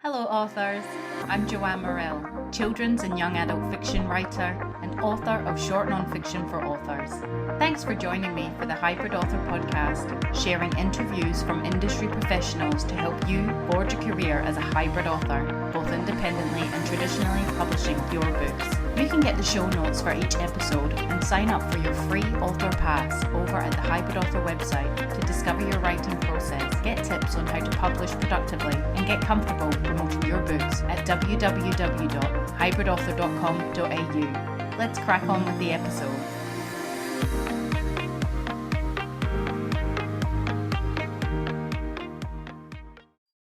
Hello authors, I'm Joanne Morrell, children's and young adult fiction writer and author of short nonfiction for authors. Thanks for joining me for the Hybrid Author podcast, sharing interviews from industry professionals to help you forge a career as a hybrid author, both independently and traditionally publishing your books. You can get the show notes for each episode and sign up for your free author pass over at the Hybrid Author website to discover your writing process, get tips on how to publish productively, and get comfortable promoting your books at www.hybridauthor.com.au. Let's crack on with the episode.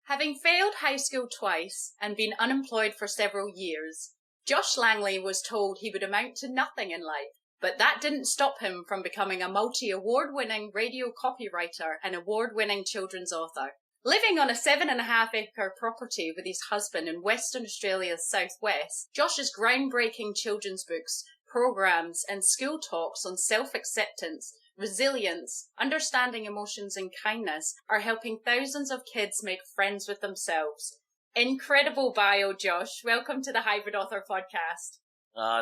Having failed high school twice and been unemployed for several years, Josh Langley was told he would amount to nothing in life, but that didn't stop him from becoming a multi-award-winning radio copywriter and award-winning children's author. Living on a 7.5-acre property with his husband in Western Australia's southwest, Josh's groundbreaking children's books, programs, and school talks on self-acceptance, resilience, understanding emotions, and kindness are helping thousands of kids make friends with themselves. Incredible bio, Josh. Welcome to the Hybrid Author podcast.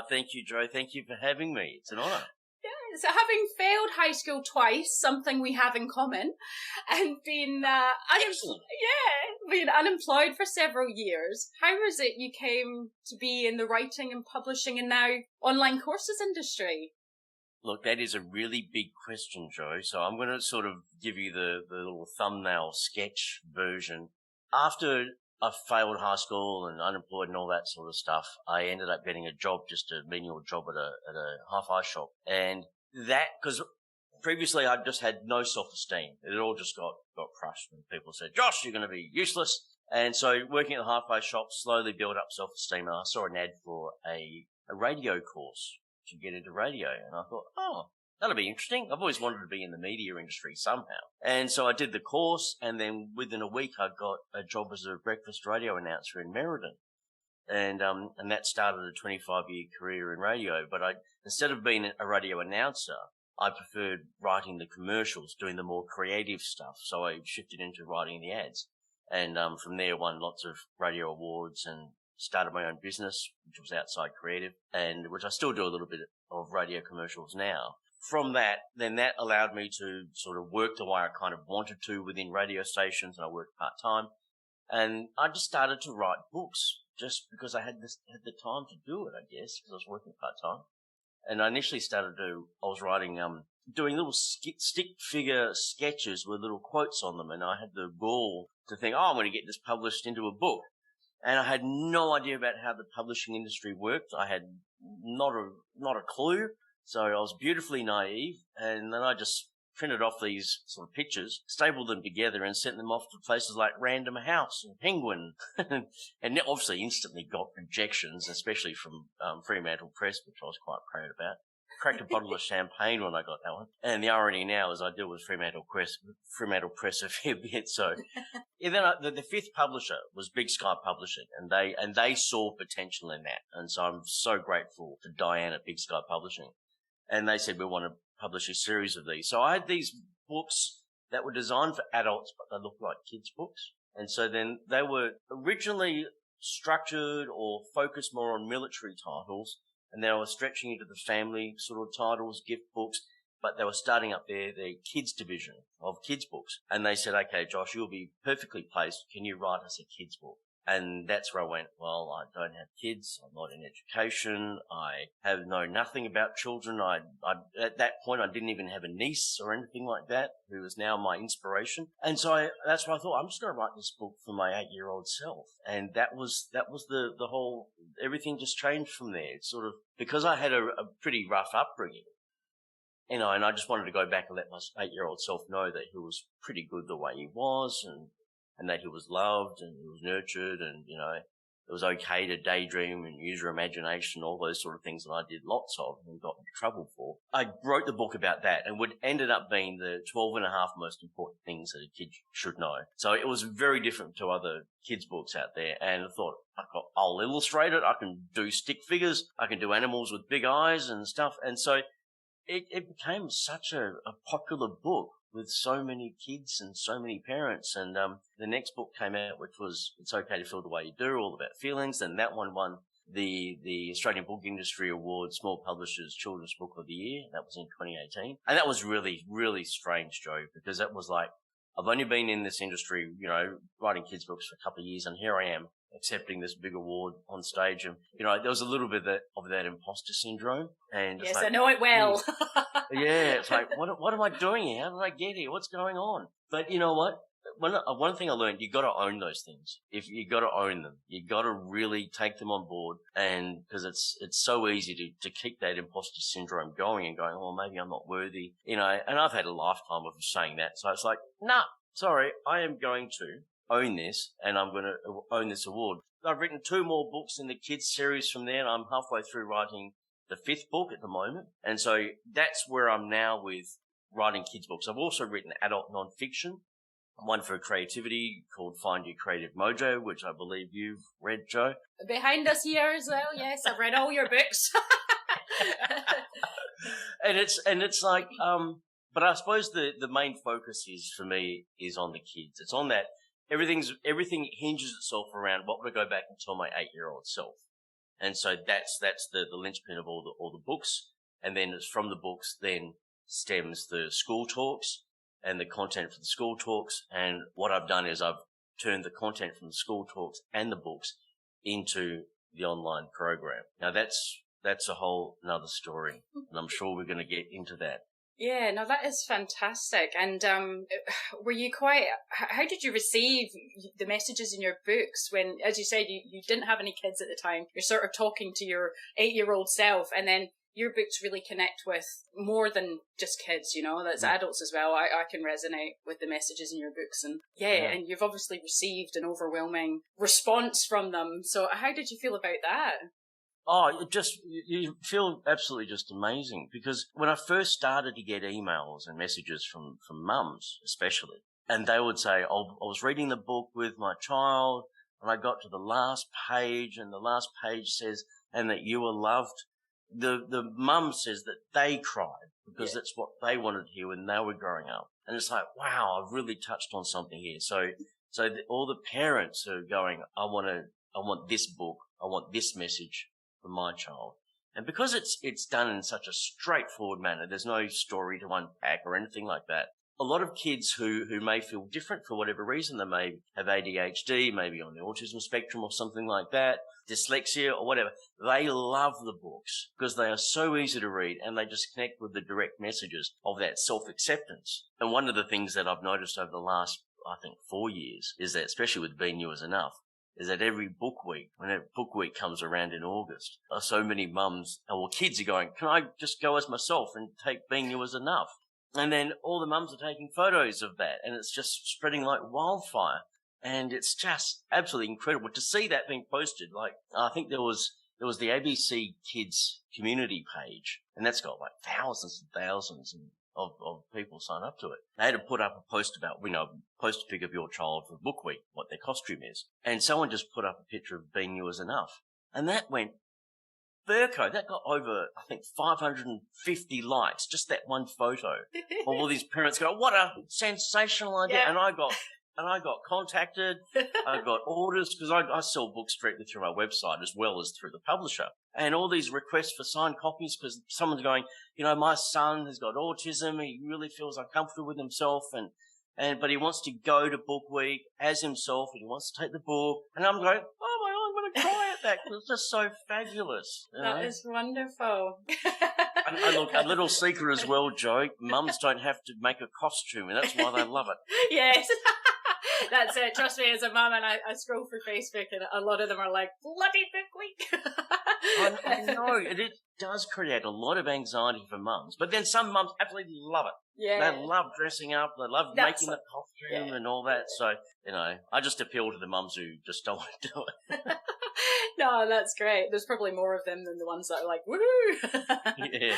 Thank you, Joe. Thank you for having me. It's an honour. Yeah, so having failed high school twice, something we have in common, and been unemployed for several years, how was it you came to be in the writing and publishing and now online courses industry? Look, that is a really big question, Joe. So I'm going to sort of give you the little thumbnail sketch version. After I failed high school and unemployed and all that sort of stuff, I ended up getting a job, just a menial job at a hi-fi shop. And that, because previously I just had no self-esteem. It all just got crushed when people said, Josh, you're going to be useless. And so working at the hi-fi shop slowly built up self-esteem. And I saw an ad for a radio course to get into radio. And I thought, oh, that'll be interesting. I've always wanted to be in the media industry somehow. And so I did the course, and then within a week I got a job as a breakfast radio announcer in Merredin. And that started a 25-year career in radio. But instead of being a radio announcer, I preferred writing the commercials, doing the more creative stuff. So I shifted into writing the ads. And from there won lots of radio awards and started my own business, which was Outside Creative, and which I still do a little bit of radio commercials now. From that, then that allowed me to sort of work the way I kind of wanted to within radio stations, and I worked part-time. And I just started to write books just because I had the time to do it, I guess, because I was working part-time. And I initially I was writing, doing little stick figure sketches with little quotes on them, and I had the gall to think, I'm going to get this published into a book. And I had no idea about how the publishing industry worked. I had not a clue. So I was beautifully naive, and then I just printed off these sort of pictures, stapled them together, and sent them off to places like Random House and Penguin, and obviously instantly got rejections, especially from Fremantle Press, which I was quite proud about. Cracked a bottle of champagne when I got that one. And the irony now is I deal with Fremantle Press a fair bit. So, yeah, then the fifth publisher was Big Sky Publishing, and they saw potential in that, and so I'm so grateful to Diane at Big Sky Publishing. And they said, we want to publish a series of these. So I had these books that were designed for adults, but they looked like kids' books. And so then they were originally structured or focused more on military titles, and they were stretching into the family sort of titles, gift books, but they were starting up their kids division of kids' books. And they said, okay, Josh, you'll be perfectly placed. Can you write us a kids' book? And that's where I went, well, I don't have kids. I'm not in education. I know nothing about children. At that point, I didn't even have a niece or anything like that, who is now my inspiration. And so that's why I thought, I'm just going to write this book for my 8-year-old self. And that was the whole, everything just changed from there. It's sort of, because I had a pretty rough upbringing, and I just wanted to go back and let my 8-year-old self know that he was pretty good the way he was, and that he was loved and he was nurtured, and, it was okay to daydream and use your imagination, all those sort of things that I did lots of and got into trouble for. I wrote the book about that, and what ended up being the 12 and a half most important things that a kid should know. So it was very different to other kids' books out there, and I thought, I'll illustrate it, I can do stick figures, I can do animals with big eyes and stuff, and so it became such a popular book with so many kids and so many parents. And the next book came out, which was It's Okay to Feel the Way You Do, all about feelings. And that one won the Australian Book Industry Award, Small Publishers Children's Book of the Year. That was in 2018. And that was really, really strange, Joe, because that was like, I've only been in this industry, writing kids' books for a couple of years, and here I am accepting this big award on stage. And, there was a little bit of that imposter syndrome. And yes, I know it well. Yeah, it's like, what am I doing here? How did I get here? What's going on? But you know what? One thing I learned, you got to own those things. If you got to own them, you got to really take them on board. And because it's so easy to keep that imposter syndrome going and going, oh, maybe I'm not worthy, and I've had a lifetime of saying that. So it's like, nah, sorry, I am going to own this, and I'm going to own this award. I've written 2 more books in the kids series from there, and I'm halfway through writing the 5th book at the moment. And so that's where I'm now with writing kids books. I've also written adult nonfiction, one for creativity called Find Your Creative Mojo, which I believe you've read, Joe. Behind us here as well, yes, I've read all your books. and it's like, but I suppose the main focus for me is on the kids. It's on that everything hinges itself around what would I go back and tell my 8-year-old self. And so that's the linchpin of all the books. And then it's from the books then stems the school talks and the content for the school talks. And what I've done is I've turned the content from the school talks and the books into the online program. Now that's a whole another story, and I'm sure we're going to get into that. Yeah, no, that is fantastic. And were you how did you receive the messages in your books when, as you said, you didn't have any kids at the time? You're sort of talking to your 8-year-old self, and then your books really connect with more than just kids, that's adults as well. I can resonate with the messages in your books. And and you've obviously received an overwhelming response from them. So how did you feel about that? Oh, you feel absolutely just amazing, because when I first started to get emails and messages from mums, especially, and they would say, oh, I was reading the book with my child and I got to the last page and the last page says, and that you were loved. The mum says that they cried because that's what they wanted to hear when they were growing up. And it's like, wow, I've really touched on something here. So all the parents are going, I want this book. I want this message for my child. And because it's done in such a straightforward manner, there's no story to unpack or anything like that. A lot of kids who may feel different for whatever reason, they may have ADHD, maybe on the autism spectrum or something like that, dyslexia or whatever, they love the books because they are so easy to read and they just connect with the direct messages of that self-acceptance. And one of the things that I've noticed over the last, I think, 4 years is that, especially with Being You Is Enough, is that every book week, when that book week comes around in August, so many mums or kids are going, can I just go as myself and take Being You Is Enough? And then all the mums are taking photos of that, and it's just spreading like wildfire. And it's just absolutely incredible to see that being posted. Like, I think there was the ABC Kids community page, and that's got like thousands and thousands of people sign up to it. They had to put up a post about, post a pic of your child for book week, what their costume is. And someone just put up a picture of Being You Is Enough. And that went Burko, that got over, I think, 550 likes, just that one photo. All these parents go, what a sensational idea. Yeah. And I got contacted. I got orders because I sell books directly through my website as well as through the publisher. And all these requests for signed copies because someone's going, my son has got autism. He really feels uncomfortable with himself but he wants to go to book week as himself and he wants to take the book. And I'm going, oh my God, I'm going to cry at that because it's just so fabulous. That is wonderful. And look, a little secret as well, Joe, mums don't have to make a costume and that's why they love it. Yes. That's it. Trust me, as a mum, and I scroll through Facebook, and a lot of them are like, bloody book week. I know. It does create a lot of anxiety for mums. But then some mums absolutely love it. Yeah. They love dressing up. They love making the costume and all that. So, I just appeal to the mums who just don't want to do it. No, that's great. There's probably more of them than the ones that are like, woohoo! Yeah.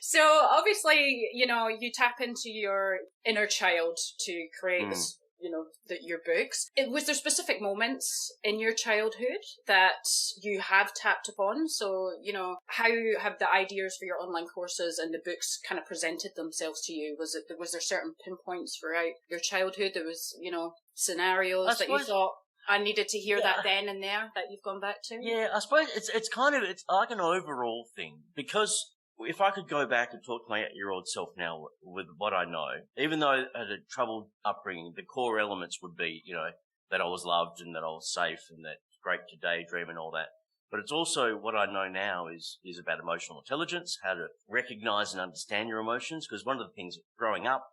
So, obviously, you tap into your inner child to create this your books. Was there specific moments in your childhood that you have tapped upon? So, how have the ideas for your online courses and the books kind of presented themselves to you? Was there certain pinpoints throughout your childhood? There was, scenarios that you thought, I needed to hear that then and there, that you've gone back to? Yeah, I suppose it's like an overall thing, because if I could go back and talk to my 8-year-old self now with what I know, even though I had a troubled upbringing, the core elements would be, that I was loved and that I was safe and that it's great to daydream and all that. But it's also what I know now is about emotional intelligence, how to recognize and understand your emotions. Because one of the things growing up,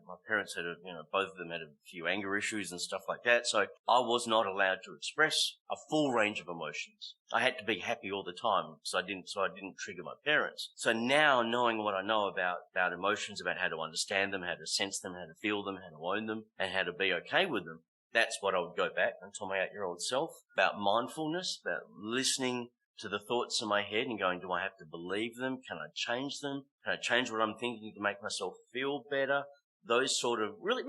my parents had both of them had a few anger issues and stuff like that. So I was not allowed to express a full range of emotions. I had to be happy all the time, so I didn't trigger my parents. So now, knowing what I know about emotions, about how to understand them, how to sense them, how to feel them, how to own them, and how to be okay with them, that's what I would go back and tell my 8-year-old self about mindfulness, about listening to the thoughts in my head and going, do I have to believe them? Can I change them? Can I change what I'm thinking to make myself feel better? Those sort of really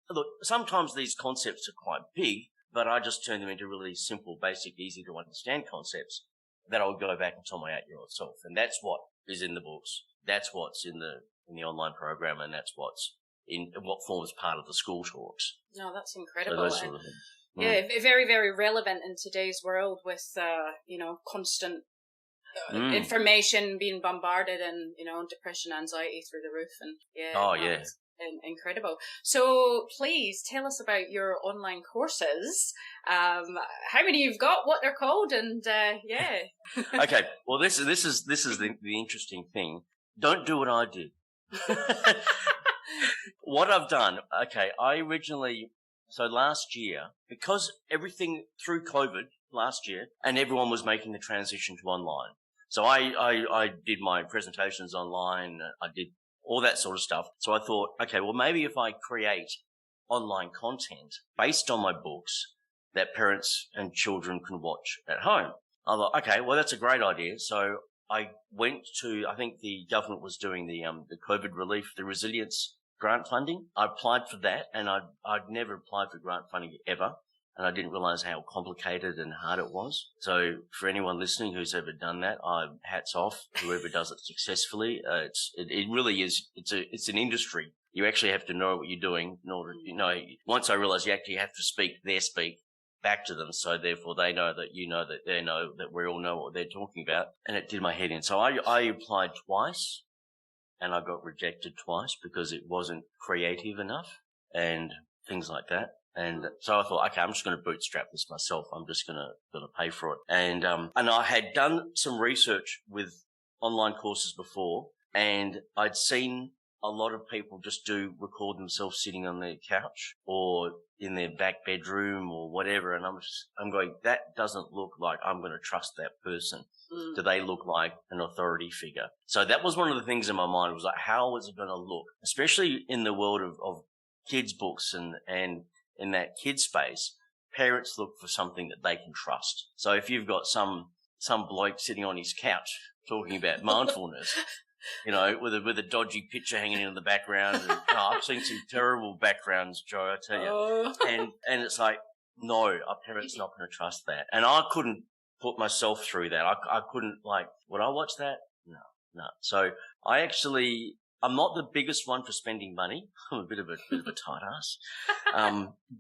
look, sometimes these concepts are quite big, but I just turn them into really simple, basic, easy to understand concepts that I would go back and tell my 8-year-old self. And that's what is in the books. That's what's in the online program, and that's what's in what forms part of the school talks. No, that's incredible. So those sort of things. Yeah, very, very relevant in today's world with, constant information being bombarded and, depression, anxiety through the roof. And it's incredible. So please tell us about your online courses, how many you've got, what they're called, and Okay, well, this is the interesting thing. Don't do what I did. What I've done, I originally, so last year, because everything through COVID last year, and everyone was making the transition to online. So I did my presentations online, I did all that sort of stuff. So I thought, okay, well, maybe if I create online content based on my books that parents and children can watch at home. I thought, okay, well, that's a great idea. So I went to, I think the government was doing the COVID relief, the resilience grant funding. I applied for that, and I'd never applied for grant funding ever, and I didn't realize how complicated and hard it was. So for anyone listening who's ever done that, hats off, whoever does it successfully. It really is, it's an industry. You actually have to know what you're doing in order, once I realized you actually have to speak back to them, so therefore they know that that they know that we all know what they're talking about, and it did my head in. So I applied twice, and I got rejected twice because it wasn't creative enough and things like that. And so I thought, okay, I'm just going to bootstrap this myself. I'm just going to pay for it. And I had done some research with online courses before, and I'd seen a lot of people just record themselves sitting on their couch or in their back bedroom or whatever. And I'm going, that doesn't look like I'm going to trust that person. Do they look like an authority figure? So that was one of the things in my mind, was like, how is it going to look? Especially in the world of kids' books and in that kid space, parents look for something that they can trust. So if you've got some bloke sitting on his couch talking about mindfulness, with a dodgy picture hanging in the background, and I've seen some terrible backgrounds, Joe, I tell you. And it's like, no, a parent's not going to trust that. And I couldn't put myself through that. I couldn't, would I watch that? No. So I'm not the biggest one for spending money. I'm a bit of a tight ass.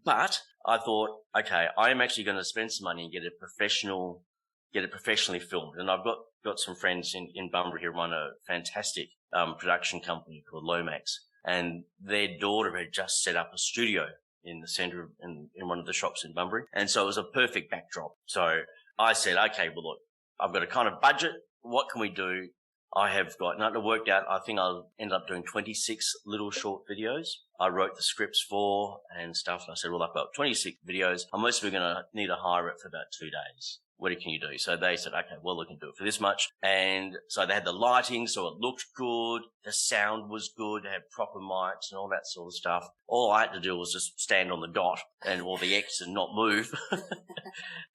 But I thought, okay, I am actually going to spend some money and get it professionally filmed. And I've got some friends in Bunbury who run a fantastic production company called Lomax, and their daughter had just set up a studio in the centre in one of the shops in Bunbury. And so it was a perfect backdrop. So I said, okay, well, look, I've got a kind of budget. What can we do? I have got nothing worked out. I think I'll end up doing 26 little short videos. I wrote the scripts for and stuff. And I said, well, I've got 26 videos. I'm mostly going to need to hire it for about 2 days. What can you do? So they said, okay, well, we can do it for this much. And so they had the lighting, so it looked good. The sound was good. They had proper mics and all that sort of stuff. All I had to do was just stand on the dot or the X and not move.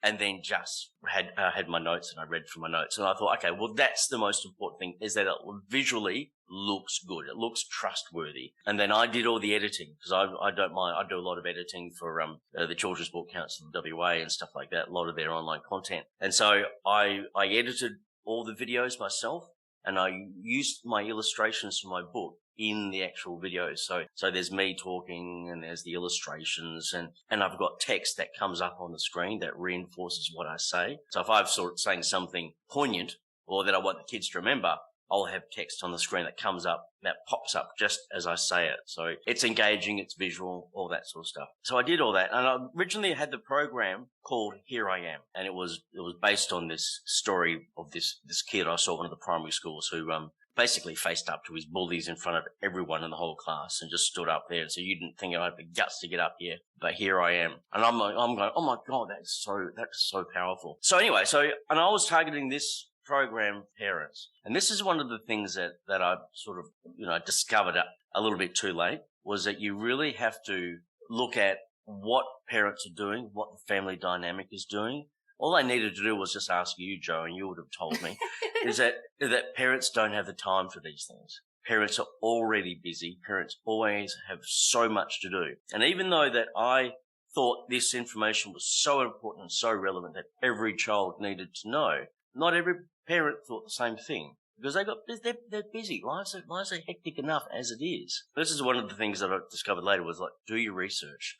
And then just had my notes, and I read from my notes. And I thought, okay, well, that's the most important thing, is that it will visually looks good. It looks trustworthy. And then I did all the editing because I don't mind. I do a lot of editing for the Children's Book Council of WA and stuff like that, a lot of their online content. And so I edited all the videos myself, and I used my illustrations for my book in the actual videos. So there's me talking and there's the illustrations and I've got text that comes up on the screen that reinforces what I say. So if I'm sort of saying something poignant or that I want the kids to remember, I'll have text on the screen that comes up, that pops up just as I say it. So it's engaging, it's visual, all that sort of stuff. So I did all that. And I originally had the program called Here I Am. And it was based on this story of this kid I saw at one of the primary schools who, basically faced up to his bullies in front of everyone in the whole class and just stood up there. So you didn't think I had the guts to get up here, but here I am. And I'm going, oh my God, that's so powerful. So anyway, and I was targeting this program parents. And this is one of the things that I sort of, discovered a little bit too late, was that you really have to look at what parents are doing, what the family dynamic is doing. All I needed to do was just ask you, Joe, and you would have told me, is that parents don't have the time for these things. Parents are already busy. Parents always have so much to do. And even though that I thought this information was so important and so relevant that every child needed to know, not every parent thought the same thing. Because they're busy. Lives are hectic enough as it is. This is one of the things that I discovered later was like, do your research.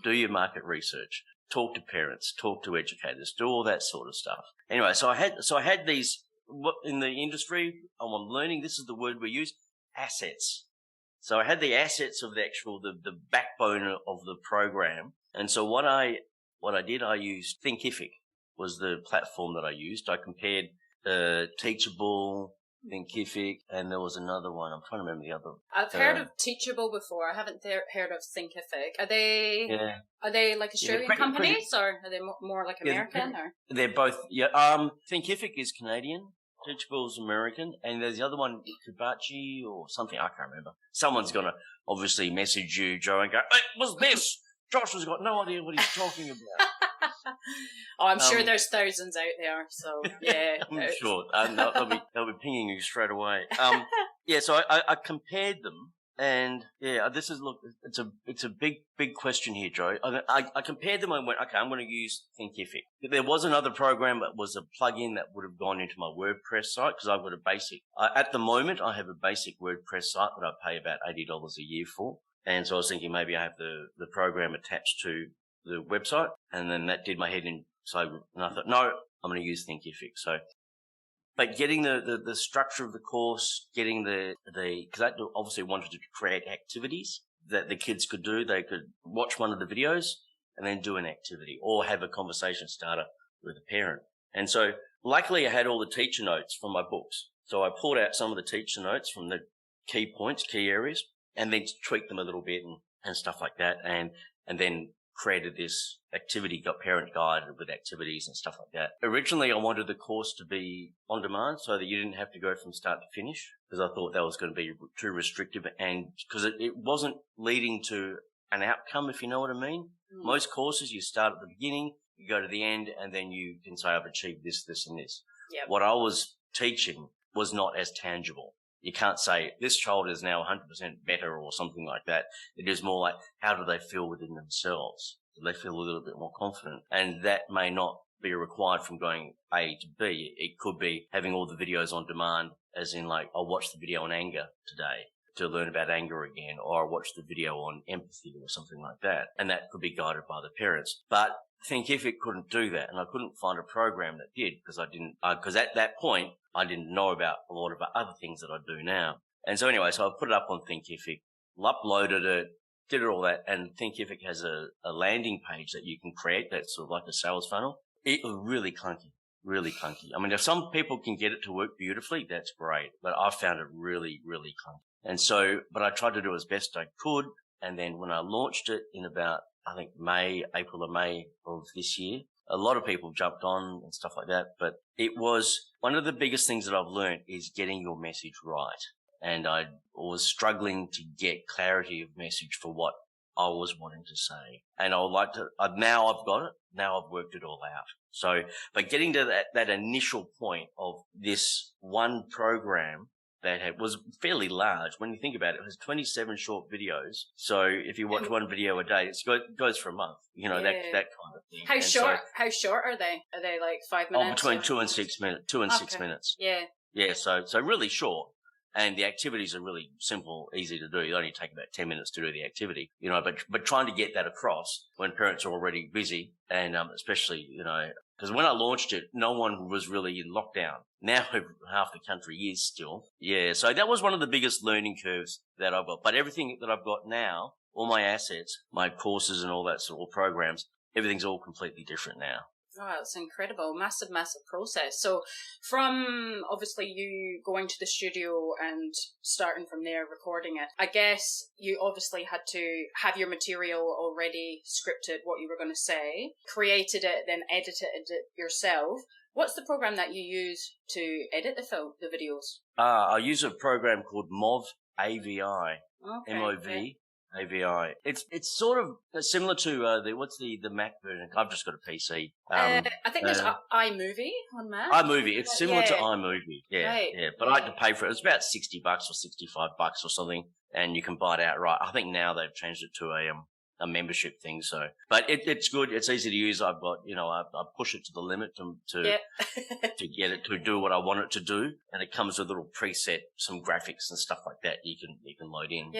Do your market research. Talk to parents, talk to educators, do all that sort of stuff. Anyway, so I had these, in the industry, I'm learning, this is the word we use, assets. So I had the assets of the backbone of the program. And so what I did, I used Thinkific was the platform that I used. I compared Teachable, Thinkific, and there was another one. I'm trying to remember the other. I've heard of Teachable before. I haven't heard of Thinkific. Are they like Australian companies, or are they more like American? Or they're both. Yeah. Thinkific is Canadian. Teachable is American, and there's the other one, Kubachi or something. I can't remember. Someone's gonna obviously message you, Joe, and go, "Hey, what's this?" Josh has got no idea what he's talking about. Oh, I'm sure there's thousands out there. So yeah, I'm sure they'll be pinging you straight away. So I compared them, and it's a big question here, Joe. I compared them and went, okay, I'm going to use Thinkific. There was another program that was a plugin that would have gone into my WordPress site because I've got a basic. At the moment, I have a basic WordPress site that I pay about $80 a year for, and so I was thinking maybe I have the program attached to the website, and then that did my head in. So and I thought, no, I'm going to use Thinkific. So, but getting the structure of the course, getting because I obviously wanted to create activities that the kids could do. They could watch one of the videos and then do an activity or have a conversation starter with a parent. And so luckily I had all the teacher notes from my books. So I pulled out some of the teacher notes from the key points, key areas, and then tweaked them a little bit and stuff like that. And then created this activity, got parent guided with activities and stuff like that. Originally, I wanted the course to be on demand so that you didn't have to go from start to finish, because I thought that was going to be too restrictive and because it wasn't leading to an outcome, if you know what I mean. Mm. Most courses, you start at the beginning, you go to the end, and then you can say, I've achieved this, this, and this. Yep. What I was teaching was not as tangible. You can't say this child is now 100% better or something like that. It is more like, how do they feel within themselves? Do they feel a little bit more confident? And that may not be required from going A to B. It could be having all the videos on demand, as in like, I'll watch the video on anger today to learn about anger again, or I'll watch the video on empathy or something like that. And that could be guided by the parents. But Thinkific couldn't do that, and I couldn't find a program that did because at that point, I didn't know about a lot of the other things that I do now. And so anyway, so I put it up on Thinkific, uploaded it, did all that, and Thinkific has a landing page that you can create that's sort of like a sales funnel. It was really clunky, really clunky. I mean, if some people can get it to work beautifully, that's great, but I found it really, really clunky. And so, but I tried to do as best I could, and then when I launched it in about, I think April or May of this year, a lot of people jumped on and stuff like that, but it was one of the biggest things that I've learned is getting your message right. And I was struggling to get clarity of message for what I was wanting to say. And I would like to, now I've got it. Now I've worked it all out. So, but getting to that initial point of this one program that was fairly large. When you think about it, it has 27 short videos. So if you watch one video a day, it goes for a month. You know, that kind of thing. How short are they? Are they like 5 minutes? Between 2 and 6 minutes. 2 and 6 minutes. Yeah. Yeah. So really short. And the activities are really simple, easy to do. You only take about 10 minutes to do the activity, you know, but trying to get that across when parents are already busy and, especially, you know, because when I launched it, no one was really in lockdown. Now half the country is still. Yeah. So that was one of the biggest learning curves that I've got. But everything that I've got now, all my assets, my courses and all that sort of programs, everything's all completely different now. Oh, it's incredible. Massive, massive process. So from obviously you going to the studio and starting from there, recording it, I guess you obviously had to have your material already scripted, what you were going to say, created it, then edited it yourself. What's the program that you use to edit the videos? I use a program called MOV AVI. Okay, MOV. yeah. AVI. It's sort of similar to the Mac version. I've just got a PC. I think there's iMovie on Mac. iMovie. It's similar to iMovie. Yeah, right. yeah. But I had to pay for it. It's about $60 or $65 or something, and you can buy it outright. I think now they've changed it to a membership thing. So, but it's good. It's easy to use. I've got, you know, I push it to the limit to get it to do what I want it to do, and it comes with a little preset, some graphics and stuff like that you can load in.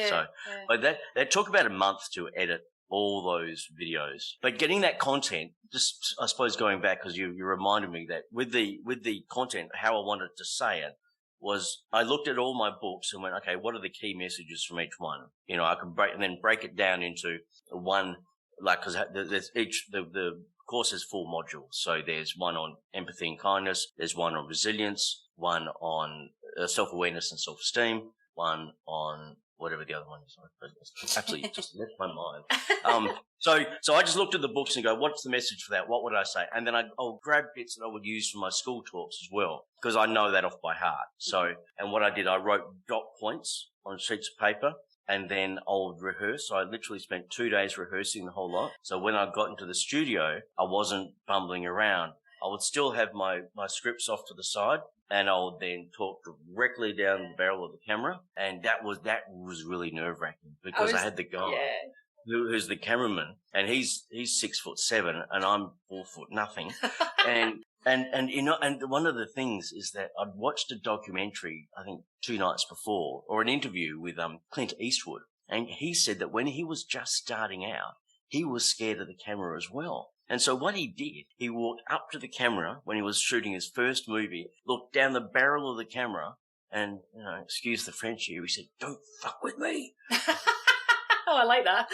But that took about a month to edit all those videos. But getting that content, just I suppose going back because you reminded me that with the content, how I wanted to say it was I looked at all my books and went, okay, what are the key messages from each one? You know, I could break it down into one, like, because there's the course has 4 modules. So there's one on empathy and kindness, there's one on resilience, one on self-awareness and self-esteem, one on whatever the other one is. It's absolutely just left my mind. So I just looked at the books and go, what's the message for that? What would I say? And then I'll grab bits that I would use from my school talks as well, because I know that off by heart. So, and what I did, I wrote dot points on sheets of paper, and then I'll rehearse. So I literally spent 2 days rehearsing the whole lot. So when I got into the studio, I wasn't bumbling around. I would still have my scripts off to the side, and I would then talk directly down the barrel of the camera. And that was really nerve-wracking because I had the guy who's the cameraman, and he's 6'7", and I'm 4 foot nothing. And you know, and one of the things is that I'd watched a documentary, I think 2 nights before, or an interview with Clint Eastwood, and he said that when he was just starting out, he was scared of the camera as well. And so what he did, he walked up to the camera when he was shooting his first movie, looked down the barrel of the camera, and, you know, excuse the French here, he said, "Don't fuck with me." Oh, I like that.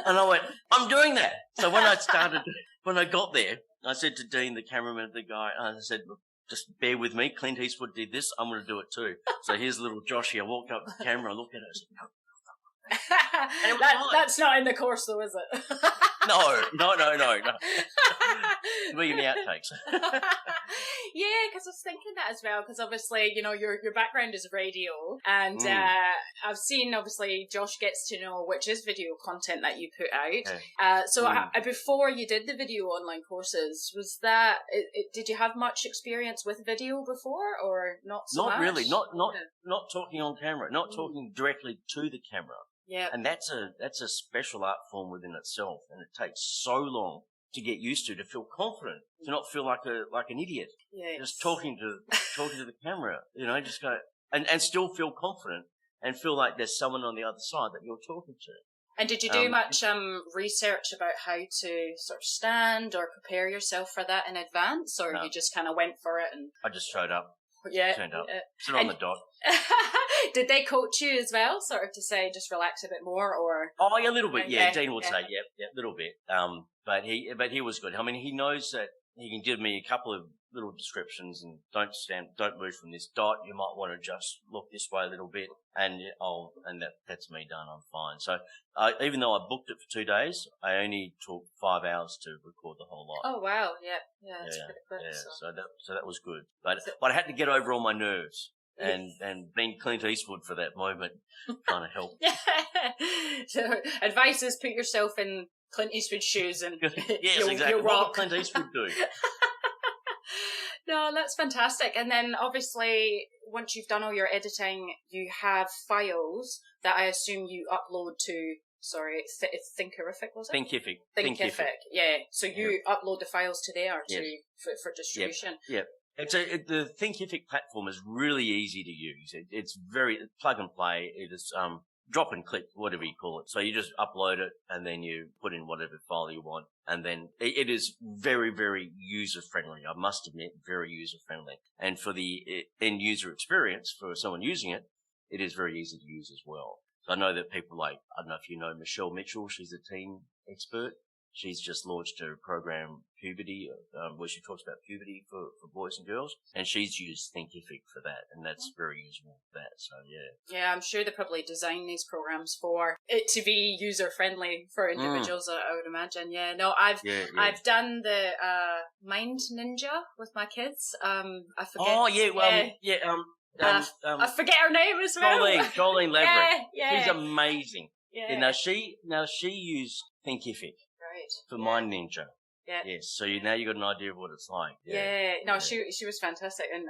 And I went, I'm doing that. So when I got there, I said to Dean, the cameraman, the guy, I said, "Look, just bear with me. Clint Eastwood did this. I'm going to do it too." So here's little Joshy. I walked up to the camera, I looked at it, I said, "No." And that's not in the course though, is it? No. We're in the outtakes. Yeah, because I was thinking that as well, because obviously, you know, your background is radio, and I've seen, obviously, Josh Gets to Know, which is video content that you put out. Before you did the video online courses, was that, did you have much experience with video before, or not so much? Not really, not talking on camera, not talking directly to the camera. Yeah. And that's a special art form within itself, and it takes so long to get used to feel confident, to not feel like an idiot. Yeah. Just talking to the camera, you know, just go and still feel confident and feel like there's someone on the other side that you're talking to. And did you do much research about how to sort of stand or prepare yourself for that in advance, or you just kind of went for it? And I just showed up. Yeah. Turned up. Sit on the dot. Did they coach you as well, sort of to say just relax a bit more, or? Oh, yeah, a little bit. Yeah, Dean would say, yeah, a little bit. But he was good. I mean, he knows that he can give me a couple of little descriptions and don't move from this dot. You might want to just look this way a little bit, and that's me done. I'm fine. So even though I booked it for 2 days, I only took 5 hours to record the whole lot. Oh wow, yeah, that's pretty quick. Yeah, so that was good. But I had to get over all my nerves. And being Clint Eastwood for that moment kind of helped. So advice is put yourself in Clint Eastwood's shoes and yes, you'll exactly. rock. What would Clint Eastwood do? No, that's fantastic. And then obviously, once you've done all your editing, you have files that I assume you upload to. Sorry, it's Thinkific, was it? Thinkific. Yeah. So you upload the files to there for distribution. Yep. The Thinkific platform is really easy to use. It's very plug and play. It is drop and click, whatever you call it. So you just upload it and then you put in whatever file you want. And then it is very, very user friendly. I must admit, very user friendly. And for the end user experience, for someone using it, it is very easy to use as well. So I know that people like, I don't know if you know Michelle Mitchell, she's a teen expert. She's just launched her program, Puberty, where she talks about puberty for boys and girls. And she's used Thinkific for that. And that's very useful for that. So, yeah. Yeah, I'm sure they probably design these programs for it to be user-friendly for individuals, I would imagine. Yeah, no, I've done the Mind Ninja with my kids. I forget. Oh, yeah, I forget her name as well. Jolene Laverick. Yeah. She's amazing. Yeah. Now she used Thinkific for Mind Ninja. Yeah. Yes. So now you got an idea of what it's like. No, she was fantastic, and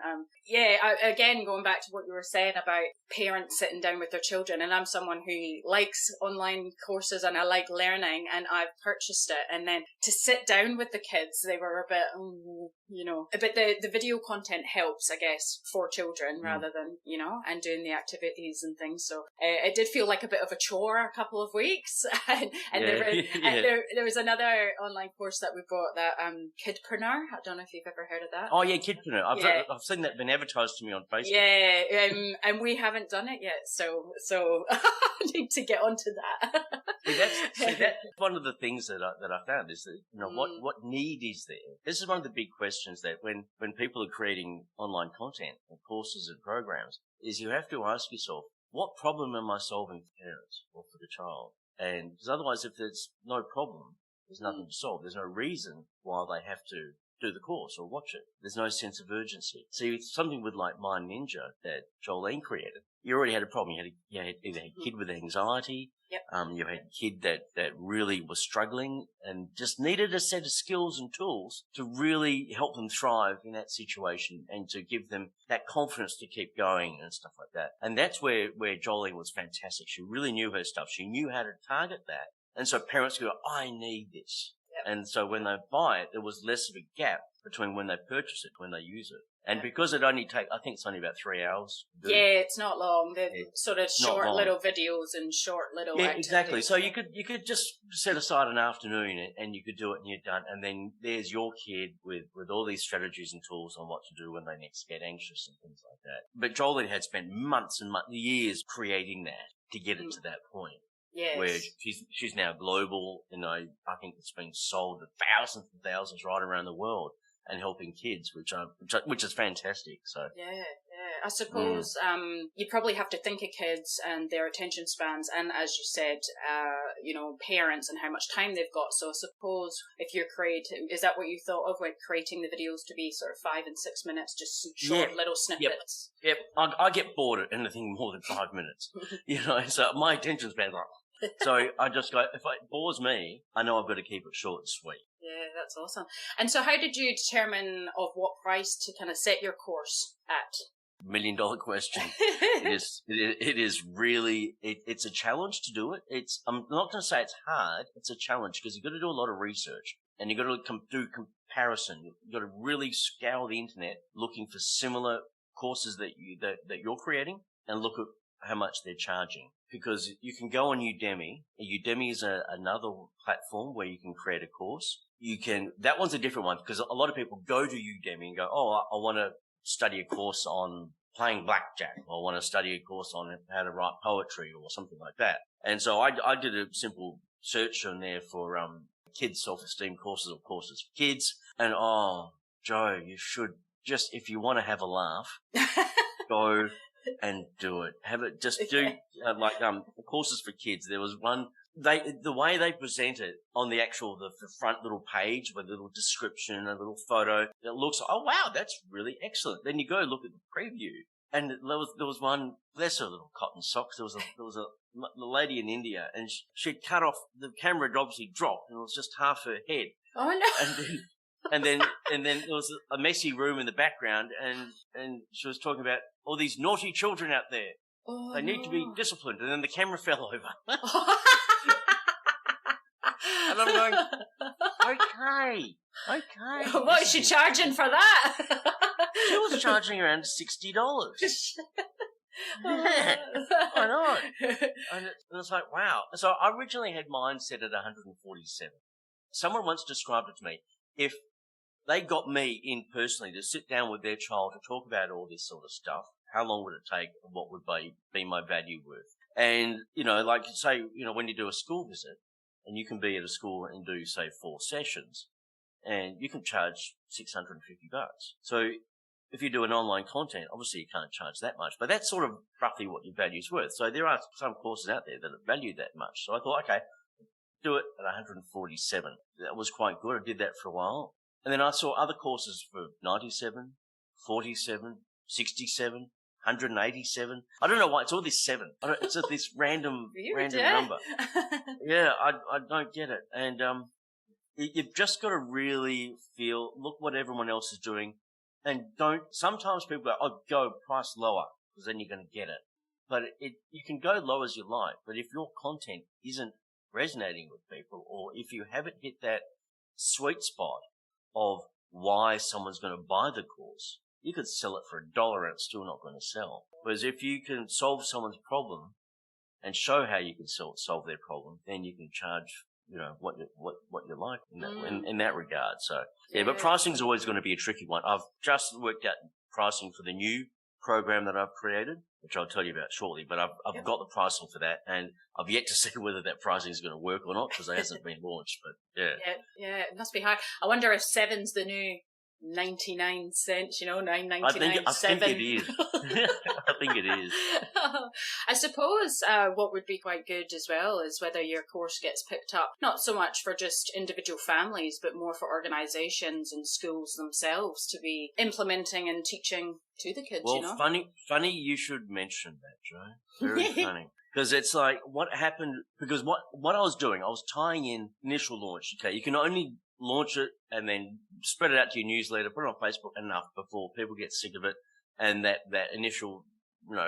again going back to what you were saying about parents sitting down with their children, and I'm someone who likes online courses and I like learning, and I've purchased it, and then to sit down with the kids, they were a bit, but the video content helps, I guess, for children rather than and doing the activities and things. So it did feel like a bit of a chore a couple of weeks, and there was another online course that we bought, that Kidpreneur. I don't know if you've ever heard of that. Oh yeah, Kidpreneur. I've seen that been advertised to me on Facebook. Yeah, and we haven't done it yet, so I need to get onto that. That's one of the things that I found is that what need is there? This is one of the big questions that when people are creating online content and courses and programs, is you have to ask yourself, what problem am I solving for parents or for the child? And because otherwise, if there's no problem, there's nothing to solve. There's no reason why they have to do the course or watch it. There's no sense of urgency. See, it's something with like Mind Ninja that Jolene created. You already had a problem. You had either a kid with anxiety. Yep. You had a kid that really was struggling and just needed a set of skills and tools to really help them thrive in that situation and to give them that confidence to keep going and stuff like that. And that's where Jolene was fantastic. She really knew her stuff. She knew how to target that. And so parents go, I need this. Yep. And so when they buy it, there was less of a gap between when they purchase it, when they use it. And because I think it's only about 3 hours. Yeah, it's not long. They're sort of short little videos and short little activities. Exactly. So you could just set aside an afternoon and you could do it and you're done. And then there's your kid with all these strategies and tools on what to do when they next get anxious and things like that. But Jolene had spent months and years creating that to get it to that point. Yes. Where she's now global. I think it's been sold to thousands and thousands right around the world and helping kids, which is fantastic. So yeah. I suppose you probably have to think of kids and their attention spans, and as you said, parents and how much time they've got. So I suppose if you're creating, is that what you thought of, like creating the videos to be sort of 5 and 6 minutes, just short little snippets? Yep. I get bored at anything more than 5 minutes. So my attention span's like. So I just go, if it bores me, I know I've got to keep it short and sweet. Yeah, that's awesome. And so how did you determine of what price to kind of set your course at? $1 million question. It is really, it's a challenge to do it. I'm not going to say it's hard. It's a challenge because you've got to do a lot of research and you've got to do comparison. You've got to really scour the internet looking for similar courses that you're creating and look at how much they're charging. Because you can go on Udemy. Udemy is another platform where you can create a course. That one's a different one because a lot of people go to Udemy and go, I want to study a course on playing blackjack, or I want to study a course on how to write poetry or something like that. And so I did a simple search on there for kids self-esteem courses or courses for kids. And Joe, you should just, if you want to have a laugh, go and do it. Have it. Just do courses for kids. There was one. The way they present it on the front little page with a little description, a little photo, it looks, oh wow, that's really excellent. Then you go look at the preview, and there was one, bless her little cotton socks. There was a lady in India, and she'd cut off the camera. Had obviously dropped, and it was just half her head. Oh no! And then there was a messy room in the background, and she was talking about all these naughty children out there. Oh, they need to be disciplined. And then the camera fell over. And I'm going, okay. What is she charging for that? She was charging around $60. Yeah, why not? And it was like, wow. So I originally had mine set at 147. Someone once described it to me. If they got me in personally to sit down with their child to talk about all this sort of stuff, how long would it take and what would be my value worth? And, like say, when you do a school visit and you can be at a school and do, say, 4 sessions and you can charge $650. So if you do an online content, obviously you can't charge that much, but that's sort of roughly what your value's worth. So there are some courses out there that are valued that much. So I thought, okay, do it at 147. That was quite good. I did that for a while. And then I saw other courses for 97, 47, 67, 187. I don't know why. It's all this 7. It's just this random number. Yeah, I don't get it. And you've just got to really look what everyone else is doing. And sometimes people go, go price lower, because then you're going to get it. But you can go low as you like. But if your content isn't resonating with people, or if you haven't hit that sweet spot of why someone's going to buy the course, you could sell it for $1 and it's still not going to sell. Whereas if you can solve someone's problem and show how you can solve their problem, then you can charge, what you like in that regard. So yeah, but pricing is always going to be a tricky one. I've just worked out pricing for the new program that I've created, which I'll tell you about shortly, but I've got the pricing for that, and I've yet to see whether that pricing is going to work or not, because it hasn't been launched, but yeah, it must be hard. I wonder if 7's the new 99 cents, 9.99. I think it is. I think it is. I suppose what would be quite good as well is whether your course gets picked up, not so much for just individual families, but more for organisations and schools themselves to be implementing and teaching to the kids, Well, funny you should mention that, Joe. Very funny. Because it's like, what happened, because what I was doing, I was tying in initial launch. Okay, you can only launch it and then spread it out to your newsletter, put it on Facebook enough before people get sick of it and that initial,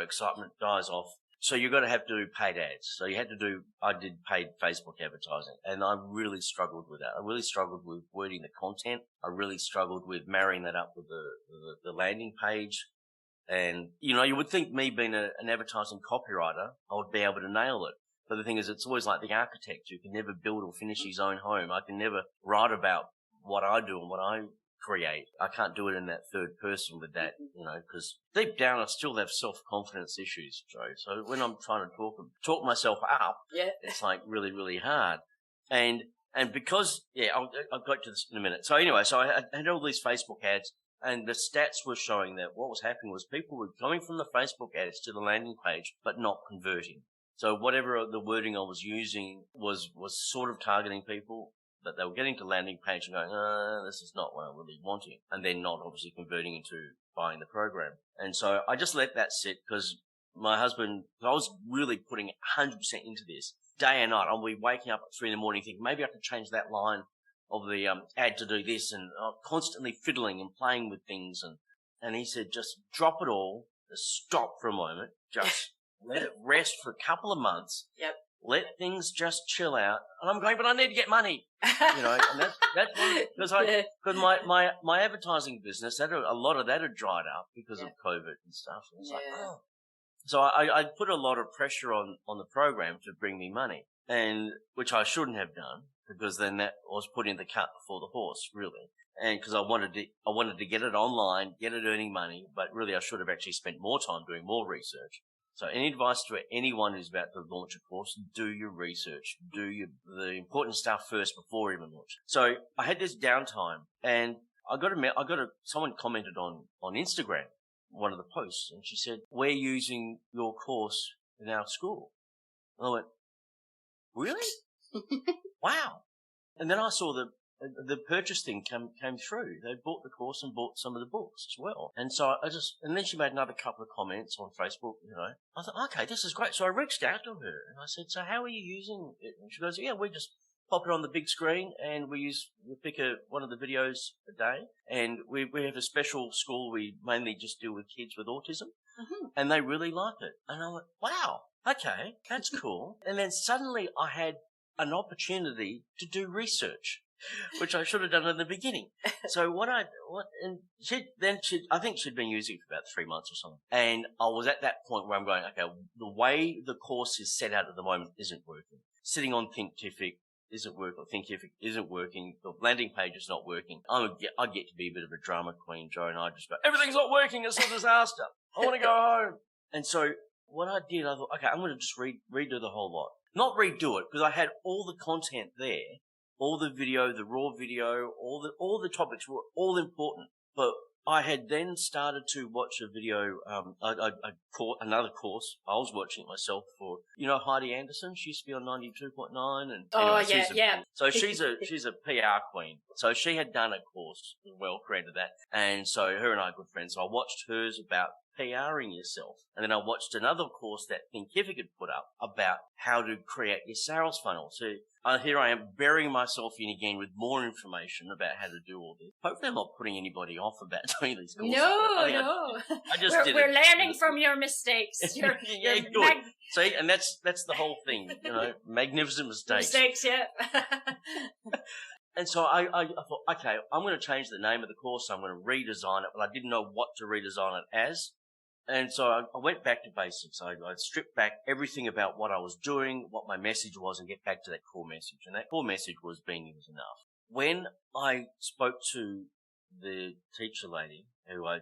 excitement dies off. So you've got to have to do paid ads. So I did paid Facebook advertising, and I really struggled with that. I really struggled with wording the content. I really struggled with marrying that up with the landing page. And, you would think me being an advertising copywriter, I would be able to nail it. But the thing is, it's always like the architect who can never build or finish his own home. I can never write about what I do and what I create. I can't do it in that third person with that, because deep down I still have self-confidence issues, Joe. So when I'm trying to talk myself up, it's like really, really hard. And because, I'll go to this in a minute. So anyway, so I had all these Facebook ads, and the stats were showing that what was happening was people were going from the Facebook ads to the landing page, but not converting. So whatever the wording I was using was sort of targeting people, but they were getting to landing page and going, this is not what I'm really wanting. And then not obviously converting into buying the program. And so I just let that sit, because my husband, I was really putting 100% into this day and night. I'll be waking up at 3 a.m. thinking maybe I could change that line of the ad to do this, and constantly fiddling and playing with things. And he said, just drop it all, just stop for a moment, just let it rest for a couple of months. Yep. Let things just chill out. And I'm going, but I need to get money. And that's because my advertising business, a lot of that had dried up because of COVID and stuff. And it's like, oh. So I put a lot of pressure on the program to bring me money, and which I shouldn't have done, because then that was putting the cart before the horse, really. And because I wanted to get it online, get it earning money, but really I should have actually spent more time doing more research. So any advice to anyone who's about to launch a course, do your research, do the important stuff first before even launch. So I had this downtime, and someone commented on Instagram, one of the posts, and she said, we're using your course in our school. And I went, really? Wow. And then I saw the purchase thing came through. They bought the course and bought some of the books as well. And so and then she made another couple of comments on Facebook, I thought, okay, this is great. So I reached out to her and I said, so how are you using it? And she goes, yeah, we're just pop it on the big screen, and we pick one of the videos a day, and we have a special school. We mainly just deal with kids with autism, and they really like it. And I went, wow, okay, that's cool. And then suddenly I had an opportunity to do research, which I should have done in the beginning. So I think she'd been using it for about 3 months or something. And I was at that point where I'm going, okay, the way the course is set out at the moment isn't working. Sitting on Thinkific isn't working. Thinkific isn't working. The landing page is not working. I get to be a bit of a drama queen, Joe, and I just go, everything's not working. It's a disaster. I want to go home. And so what I did, I thought, okay, I'm going to just redo the whole lot. Not redo it, because I had all the content there. All the video, the raw video, all the topics were all important. But I had then started to watch a video, another course. I was watching it myself for, Heidi Anderson. She used to be on 92.9. And yeah. So she's a PR queen. So she had done a course, created that. And so her and I are good friends. So I watched hers about PRing yourself. And then I watched another course that Thinkific had put up about how to create your sales funnel. So here I am burying myself in again with more information about how to do all this. Hopefully I'm not putting anybody off about doing these courses. No. We're learning from your mistakes. Yeah, good. See, and that's the whole thing, magnificent mistakes. Mistakes, yeah. And so I thought, okay, I'm going to change the name of the course. I'm going to redesign it, but I didn't know what to redesign it as. And so I went back to basics. I stripped back everything about what I was doing, what my message was, and get back to that core message. And that core message was being is enough. When I spoke to the teacher lady, who I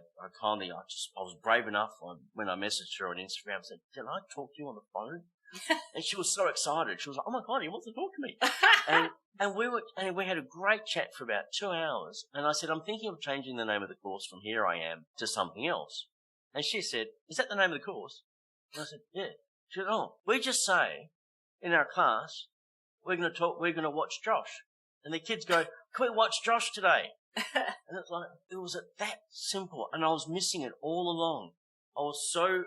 was brave enough when I messaged her on Instagram, I said, "Can I talk to you on the phone?" And she was so excited. She was like, "Oh my God, he wants to talk to me." And we had a great chat for about 2 hours. And I said, "I'm thinking of changing the name of the course from Here I Am to something else." And she said, "Is that the name of the course?" And I said, "Yeah." She said, "Oh, we just say in our class, we're going to watch Josh." And the kids go, "Can we watch Josh today?" And it's like, it was that simple. And I was missing it all along. I was so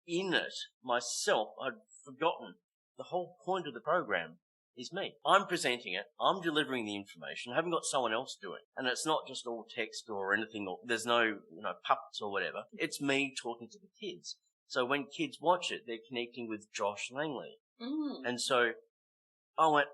in it myself, I'd forgotten the whole point of the program is me. I'm presenting it. I'm delivering the information. I haven't got someone else doing it. And it's not just all text or anything. There's no, puppets or whatever. It's me talking to the kids. So when kids watch it, they're connecting with Josh Langley. And so I went,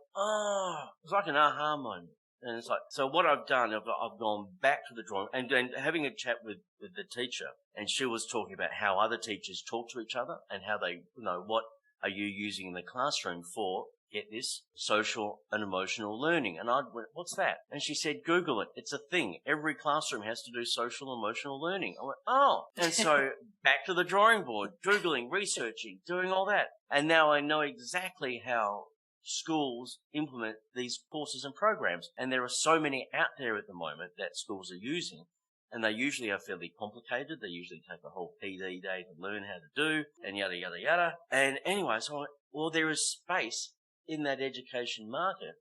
it's like an aha moment. And it's like, so what I've done, I've gone back to the drawing and having a chat with the teacher. And she was talking about how other teachers talk to each other and how they, what are you using in the classroom for, get this, social and emotional learning. And I went, what's that? And she said, Google it. It's a thing. Every classroom has to do social and emotional learning. I went, oh. And so back to the drawing board, Googling, researching, doing all that. And now I know exactly how schools implement these courses and programs. And there are so many out there at the moment that schools are using. And they usually are fairly complicated. They usually take a whole PD day to learn how to do and yada, yada, yada. And anyway, so I went, well, there is space in that education market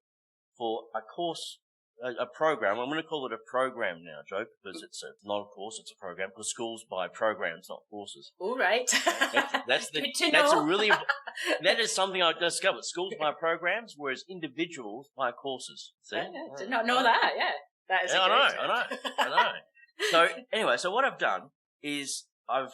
for a course, a program. I'm going to call it a program now, Joe, because it's not a course, it's a program, because schools buy programs, not courses. All right. That's Good to know. That is something I discovered. Schools buy programs, whereas individuals buy courses. See? Yeah, did not know that, yeah. That is I know. So anyway, so what I've done is I've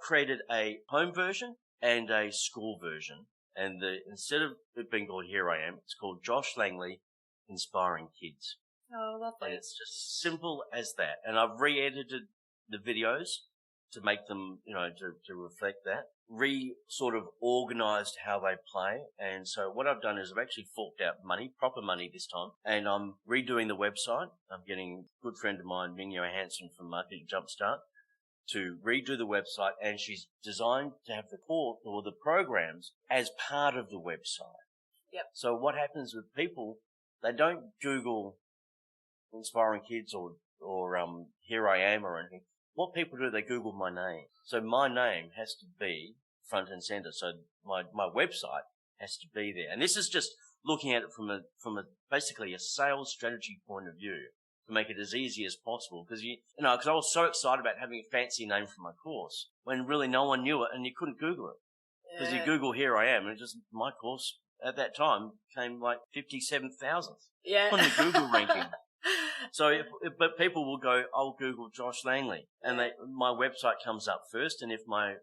created a home version and a school version. And instead of it being called Here I Am, it's called Josh Langley Inspiring Kids. Oh, lovely. And it's just simple as that. And I've re-edited the videos to make them, to reflect that. Sort of organized how they play. And so what I've done is I've actually forked out money, proper money this time. And I'm redoing the website. I'm getting a good friend of mine, Ming Hansen from Marketing Jumpstart, to redo the website, and she's designed to have the core or the programs as part of the website. Yep. So what happens with people, they don't Google Inspiring Kids or Here I Am or anything. What people do, they Google my name. So my name has to be front and center. So my website has to be there. And this is just looking at it from a basically a sales strategy point of view, to make it as easy as possible. Because because I was so excited about having a fancy name for my course when really no one knew it and you couldn't Google it. Because you Google Here I Am and it's just my course at that time came like 57,000th Yeah. on the Google ranking. So, but people will go, I'll Google Josh Langley, and my website comes up first. And if my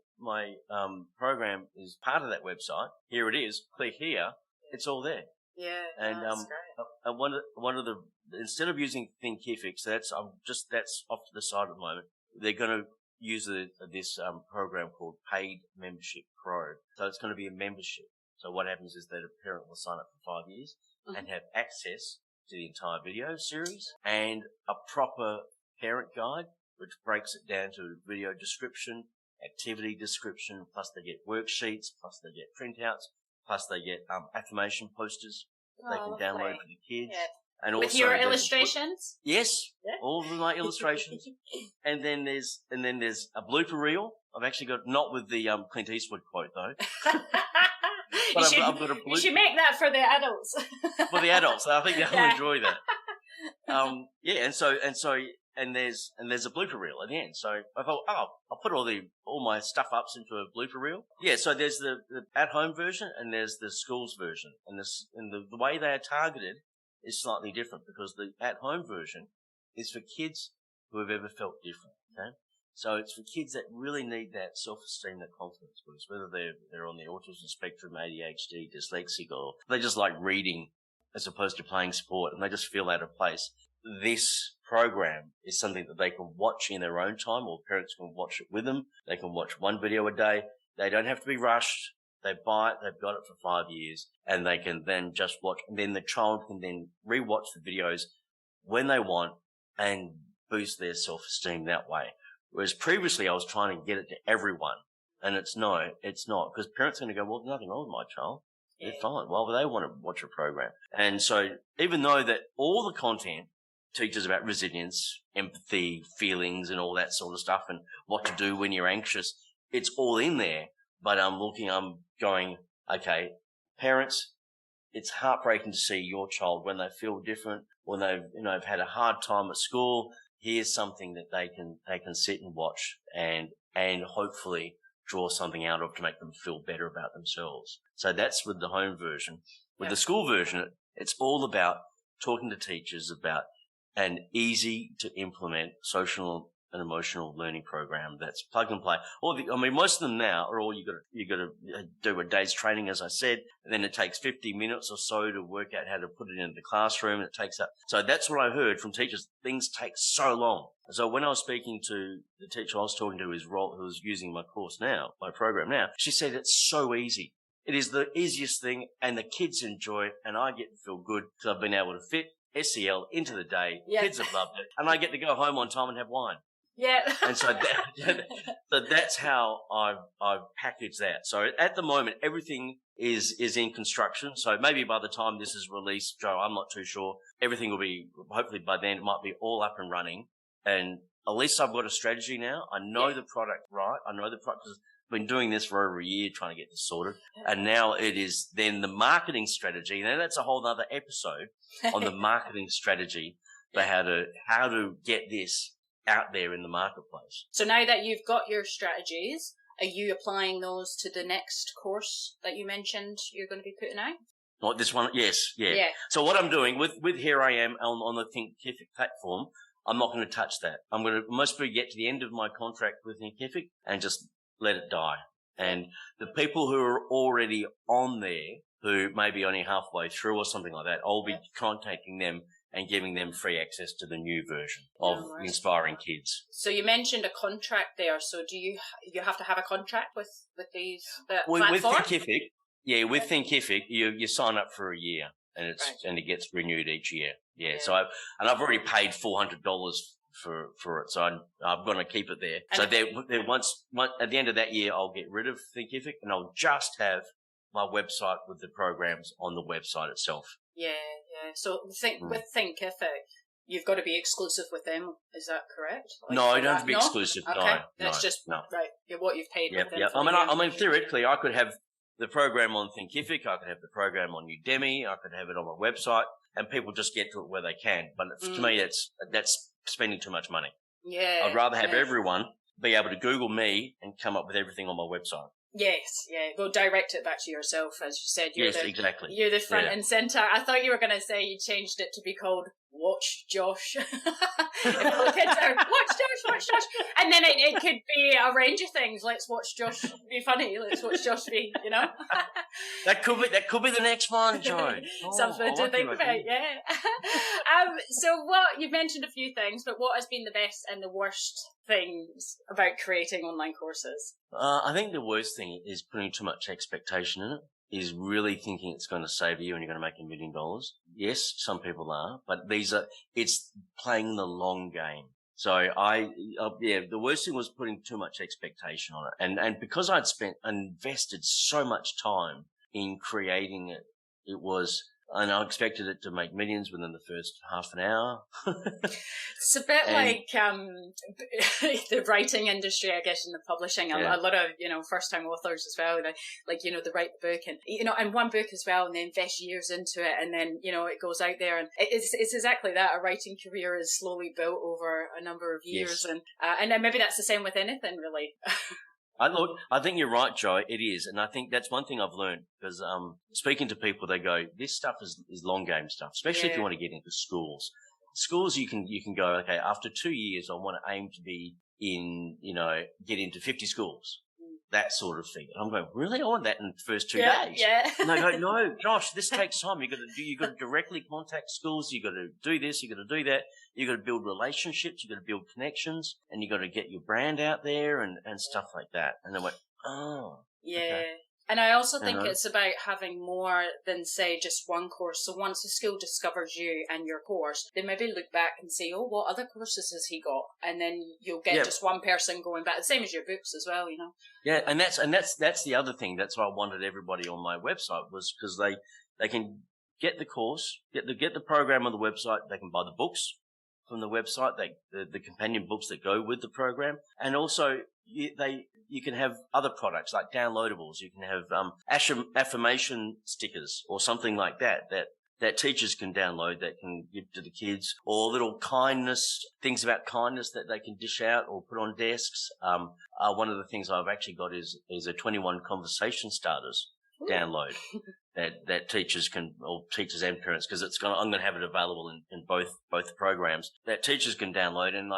program is part of that website, here it is. Click here, it's all there. Yeah, and that's great. And one of the instead of using Thinkific, so that's off to the side at the moment. They're going to use this program called Paid Membership Pro. So it's going to be a membership. So what happens is that a parent will sign up for 5 years and have access to the entire video series and a proper parent guide, which breaks it down to video description, activity description, plus they get worksheets, plus they get printouts, plus they get affirmation posters they can download for the kids. Yeah. And with also your illustrations? Yes, all of my illustrations. And then there's a blooper reel. I've actually got, not with the Clint Eastwood quote though. But I've got a blooper. You should make that for the adults. For the adults, I think they'll enjoy that. And there's a blooper reel at the end. So I thought, I'll put all my stuff ups into a blooper reel. Yeah, so there's the at-home version and there's the schools version. And the way they are targeted is slightly different because the at-home version is for kids who have ever felt different, okay? So it's for kids that really need that self-esteem, that confidence boost, whether they're on the autism spectrum, ADHD, dyslexic, or they just like reading as opposed to playing sport and they just feel out of place. This program is something that they can watch in their own time, or parents can watch it with them. They can watch one video a day. They don't have to be rushed. They buy it. They've got it for 5 years and they can then just watch. And then the child can then rewatch the videos when they want and boost their self-esteem that way. Whereas previously I was trying to get it to everyone, and it's not, because parents are going to go, well, there's nothing wrong with my child. They're fine. Why would they want to watch a program? And so even though that all the content teaches about resilience, empathy, feelings and all that sort of stuff and what to do when you're anxious, it's all in there. But I'm going, okay, parents, it's heartbreaking to see your child when they feel different, when they've had a hard time at school. Here's something that they can sit and watch and hopefully draw something out of to make them feel better about themselves. So that's with the home version. With the school version, it's all about talking to teachers about an easy to implement social and emotional learning program that's plug and play. Most of them now are all you got to do a day's training, as I said, and then it takes 50 minutes or so to work out how to put it into the classroom. So that's what I heard from teachers. Things take so long. So when I was speaking to the teacher I was talking to, who's using my program now, she said it's so easy. It is the easiest thing, and the kids enjoy it, and I get to feel good because I've been able to fit SEL into the day. Yeah. Kids have loved it, and I get to go home on time and have wine. Yeah. And so that's how I've packaged that. So at the moment, everything is in construction. So maybe by the time this is released, Joe, I'm not too sure. Everything will be, hopefully by then, it might be all up and running. And at least I've got a strategy now. I know the product right. I know the product. I've been doing this for over a year trying to get this sorted. And now it is then the marketing strategy. Now that's a whole other episode on the marketing strategy for how to get this out there in the marketplace. So now that you've got your strategies, are you applying those to the next course that you mentioned you're going to be putting out? Like this one? Yes. Yeah. So what I'm doing with Here I Am on the Thinkific platform, I'm not going to touch that. I'm going to mostly get to the end of my contract with Thinkific and just let it die. And the people who are already on there, who may be only halfway through or something like that, I'll be contacting them and giving them free access to the new version of Inspiring Kids. So you mentioned a contract there. So do you have to have a contract with these with platform? Thinkific? Yeah, with Thinkific, you sign up for a year and and it gets renewed each year. Yeah. So I've already paid $400 for it, so I'm going to keep it there. And so once at the end of that year, I'll get rid of Thinkific and I'll just have my website with the programs on the website itself. Yeah. So with Thinkific, you've got to be exclusive with them. Is that correct? No, you don't have to be exclusive. Okay. That's just what you've paid with them. I mean, theoretically, I could have the program on Thinkific. I could have the program on Udemy. I could have it on my website, and people just get to it where they can. But to me, that's spending too much money. Yeah. I'd rather have everyone be able to Google me and come up with everything on my website. Yes, yeah. Well, direct it back to yourself, as you said. Exactly. You're the front and centre. I thought you were going to say you changed it to be called Watch Josh. If all the kids are, watch Josh. And then it could be a range of things. Let's watch Josh be funny. Let's watch Josh be, That could be the next one, Joe. Something to think about, yeah. So you've mentioned a few things, but what has been the best and the worst things about creating online courses? I think the worst thing is putting too much expectation in it, is really thinking it's going to save you and you're going to make $1 million. Yes, some people are, but it's playing the long game. So the worst thing was putting too much expectation on it. And because I'd invested so much time in creating it, and I expected it to make millions within the first half an hour. It's a bit like the writing industry, I guess, in the publishing. A lot of, first-time authors as well. They write the book and one book as well, and they invest years into it, and then, it goes out there. And it's exactly that. A writing career is slowly built over a number of years. Yes. And then maybe that's the same with anything, really. I think you're right, Joe. It is. And I think that's one thing I've learned because, speaking to people, they go, this stuff is long game stuff, especially if you want to get into schools. Schools, you can go, okay, after 2 years, I want to aim to be get into 50 schools. That sort of thing. And I'm going, really? I want that in the first 2 days. Yeah. And they go, no, Josh, this takes time. You got to directly contact schools. You got to do this. You got to do that. You got to build relationships. You got to build connections, and you got to get your brand out there and stuff like that. And I went, oh, yeah. Okay. And I also think it's about having more than, say, just one course. So once the school discovers you and your course, they maybe look back and say, oh, what other courses has he got? And then you'll get just one person going back. The same as your books as well, Yeah, and that's the other thing. That's why I wanted everybody on my website, was because they can get the course, get the program on the website. They can buy the books from the website, the companion books that go with the program, and also you can have other products like downloadables. You can have affirmation stickers or something like that teachers can download that can give to the kids, or little things about kindness that they can dish out or put on desks. One of the things I've actually got is a 21 conversation starters download that teachers and parents, because I'm going to have it available in both programs, that teachers can download and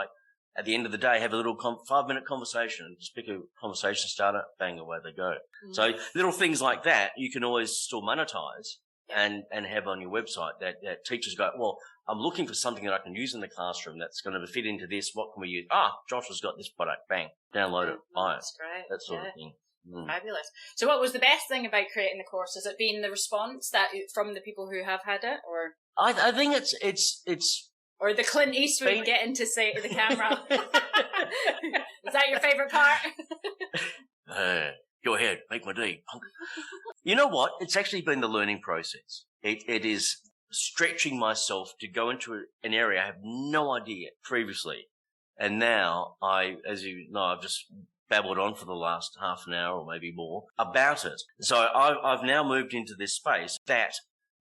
at the end of the day, have a little 5-minute conversation. Just pick a conversation starter, bang, away they go. So little things like that, you can always still monetize and have on your website that teachers go, well, I'm looking for something that I can use in the classroom that's going to fit into this. What can we use? Josh has got this product. Bang, download it, buy it. That's great. That sort of thing. Fabulous. So what was the best thing about creating the course? Has it been the response from the people who have had it, or? I think it's or the Clint Eastwood getting to say to the camera. Is that your favourite part? Go ahead, make my day, punk. You know what? It's actually been the learning process. It is stretching myself to go into an area I have no idea previously. And now as you know, I've just babbled on for the last half an hour or maybe more about it. So I've now moved into this space that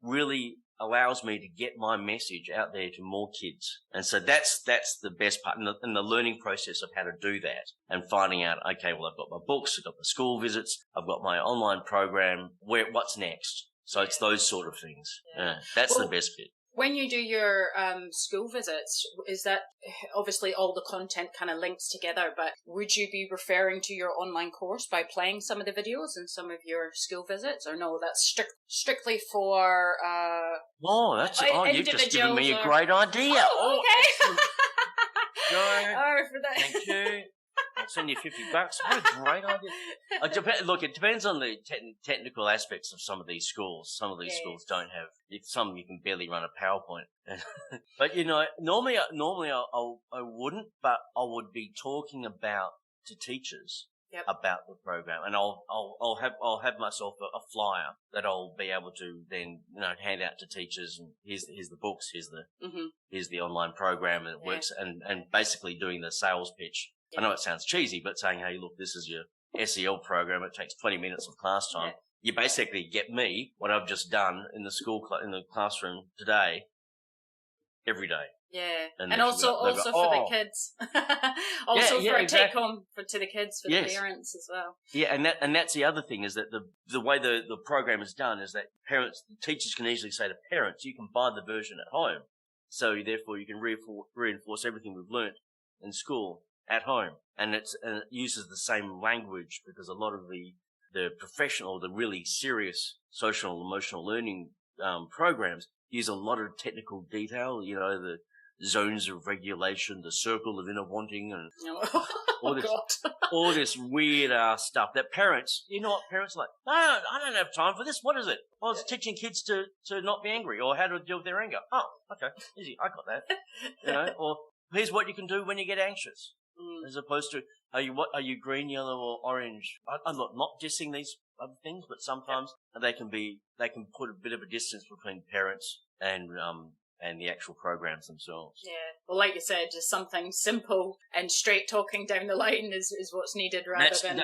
really allows me to get my message out there to more kids. And so that's the best part in the learning process of how to do that, and finding out, okay, well, I've got my books, I've got my school visits, I've got my online program, what's next? So it's those sort of things. Yeah. That's the best bit. When you do your school visits, is that obviously all the content kind of links together, but would you be referring to your online course by playing some of the videos in some of your school visits, or no, that's strictly for you've just given me a great idea. Oh, okay. No, for that. Thank you. I'll send you $50. What a great idea. Look, it depends on the technical aspects of some of these schools. Some of these schools don't have, some you can barely run a PowerPoint. But, normally I wouldn't, but I would be talking to teachers about the program. And I'll have myself a flyer that I'll be able to then, hand out to teachers, and here's the books, here's the online program, and it works, and basically doing the sales pitch. I know it sounds cheesy, but saying, hey, look, this is your SEL program. It takes 20 minutes of class time. Yeah. You basically get me what I've just done in the classroom today, every day. Yeah, And and also they'll go, for oh, the kids, also for a exactly. take home to the kids, for the parents as well. Yeah, and that's the other thing, is that the way the program is done is that teachers can easily say to parents, you can buy the version at home, so therefore you can reinforce everything we've learnt in school at home, and it uses the same language, because a lot of the professional, the really serious social and emotional learning programs use a lot of technical detail, the zones of regulation, the circle of inner wanting, and all this weird stuff that parents are like, no, I don't have time for this. What is it? Well, it's teaching kids to not be angry, or how to deal with their anger. Oh, okay, easy, I got that. Or here's what you can do when you get anxious, as opposed to, are you green, yellow, or orange? I'm not dissing these other things, but sometimes they can put a bit of a distance between parents and the actual programs themselves. Yeah. Well, like you said, just something simple and straight talking down the line is what's needed,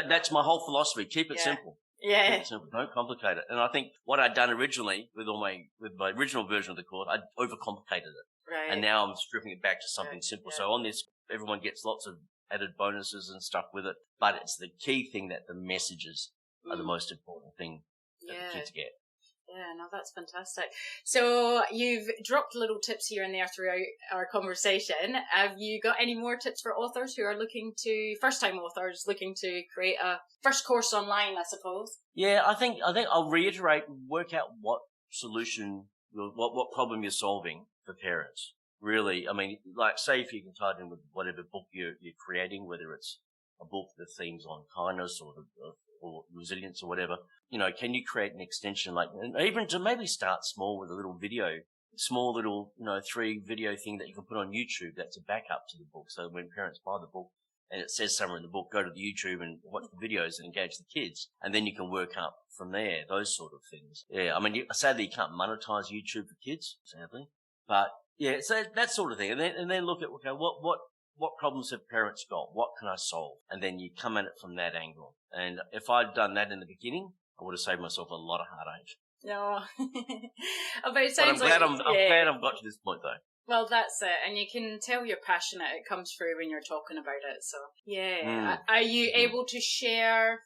That's my whole philosophy. Keep it simple. Yeah. Keep it simple. Don't complicate it. And I think what I'd done originally with my original version of the course, I'd overcomplicated it. Right. And now I'm stripping it back to something simple. Yeah. So on this, everyone gets lots of added bonuses and stuff with it. But it's the key thing that the messages are the most important thing that the kids get. Yeah, no, that's fantastic. So you've dropped little tips here and there throughout our conversation. Have you got any more tips for authors who are first-time authors looking to create a first course online, I suppose? Yeah, I think I'll reiterate, work out what solution, what problem you're solving for parents. Really, I mean, like, say if you can tie it in with whatever book you're creating, whether it's a book that themes on kindness or resilience or whatever, can you create an extension, like, even to maybe start small with a little video, 3 video thing that you can put on YouTube that's a backup to the book. So when parents buy the book and it says somewhere in the book, go to the YouTube and watch the videos and engage the kids, and then you can work up from there, those sort of things. Yeah, I mean, sadly you can't monetize YouTube for kids, sadly, but yeah, so that sort of thing. And then look at, okay, what problems have parents got? What can I solve? And then you come at it from that angle. And if I'd done that in the beginning, I would have saved myself a lot of heartache. No. But it I'm sounds glad I've got to this point, though. Well, that's it. And you can tell you're passionate. It comes through when you're talking about it. So, yeah. Are you able to share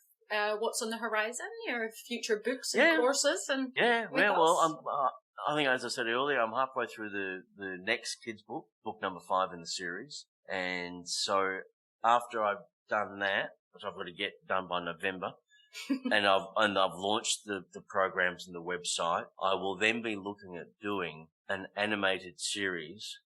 what's on the horizon, your future books and courses? And I think, as I said earlier, I'm halfway through the next kids' book number 5 in the series. And so after I've done that, which I've got to get done by November, and I've launched the programs and the website, I will then be looking at doing an animated series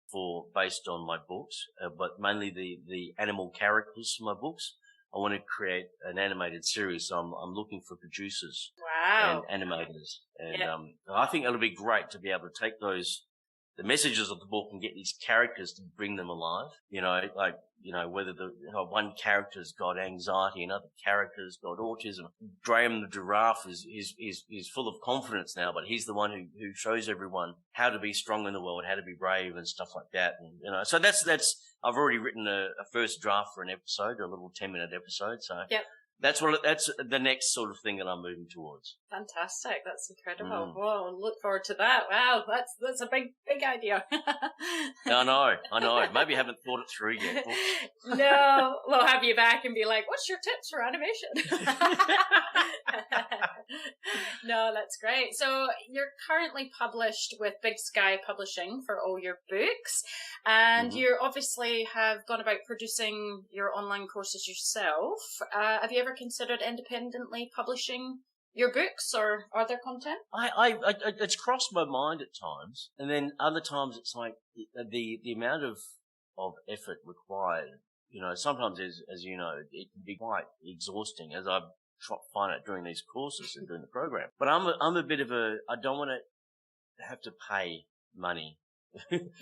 based on my books, but mainly the animal characters from my books. I want to create an animated series, so I'm looking for producers and animators, and I think it'll be great to be able to take the messages of the book and get these characters to bring them alive. Whether one character's got anxiety, another character's got autism. Graham the giraffe is full of confidence now, but he's the one who shows everyone how to be strong in the world, how to be brave and stuff like that. And, so that's, I've already written a first draft for an episode, a little 10-minute episode. So that's the next sort of thing that I'm moving towards. Fantastic. That's incredible. Whoa, look forward to that. Wow, that's a big idea. I know. Maybe I haven't thought it through yet. No, we'll have you back and be like, what's your tips for animation? No, that's great. So you're currently published with Big Sky Publishing for all your books, and you obviously have gone about producing your online courses yourself. Have you ever considered independently publishing your books or other content? It's crossed my mind at times, and then other times it's like the amount of effort required. Sometimes, as you know, it can be quite exhausting, as I find it during these courses and doing the program. But I'm a bit of I don't want to have to pay money.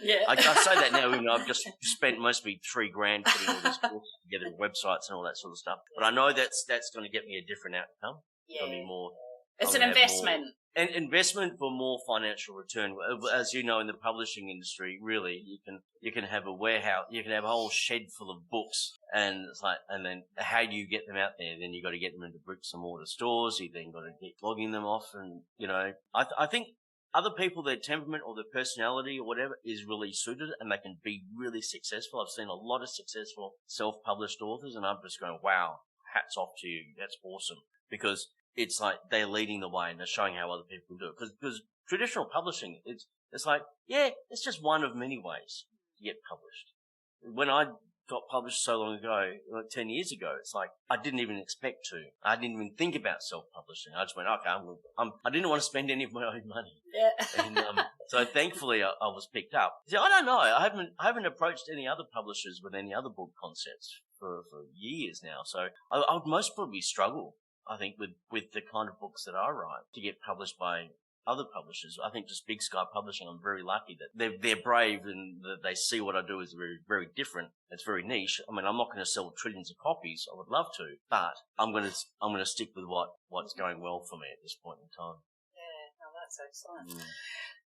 Yeah. I say that now, even though I've just spent mostly $3,000 putting all these courses together, websites and all that sort of stuff. But I know that's going to get me a different outcome. Yeah. It'll be more. It's an investment. An investment for more financial return. As you know, in the publishing industry, really, you can have a warehouse, you can have a whole shed full of books, and it's like, and then how do you get them out there? Then you got to get them into bricks and mortar stores. You then got to get logging them off, and I think other people, their temperament or their personality or whatever is really suited and they can be really successful. I've seen a lot of successful self-published authors and I'm just going, wow, hats off to you. That's awesome. Because it's like they're leading the way and they're showing how other people do it. Because traditional publishing, it's like, yeah, it's just one of many ways to get published. When I got published so long ago, like 10 years ago, it's like I didn't even expect to. I didn't even think about self-publishing. I just went, okay, I didn't want to spend any of my own money. Yeah. And so thankfully I was picked up. See, I don't know. I haven't approached any other publishers with any other book concepts for years now. So I would most probably struggle, I think, with the kind of books that I write to get published by other publishers. I think just Big Sky Publishing, I'm very lucky that they're brave and that they see what I do is very, very different. It's very niche. I mean, I'm not going to sell trillions of copies. I would love to, but I'm going to stick with what's going well for me at this point in time. Yeah, no, that's excellent.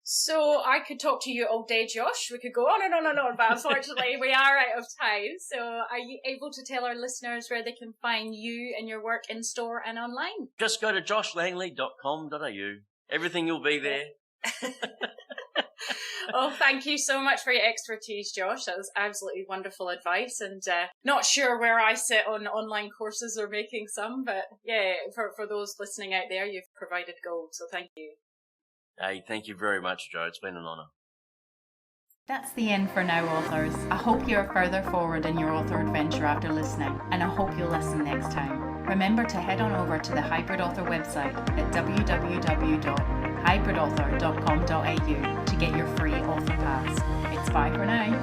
So I could talk to you all day, Josh. We could go on and on and on, but unfortunately we are out of time. So are you able to tell our listeners where they can find you and your work in store and online? Just go to joshlangley.com.au. Everything will be there. Oh, thank you so much for your expertise, Josh. That was absolutely wonderful advice. And not sure where I sit on online courses or making some, but yeah, for those listening out there, you've provided gold. So thank you. Hey, thank you very much, Joe. It's been an honour. That's the end for now, authors. I hope you're further forward in your author adventure after listening, and I hope you'll listen next time. Remember to head on over to the Hybrid Author website at www.hybridauthor.com.au to get your free author pass. It's bye for now.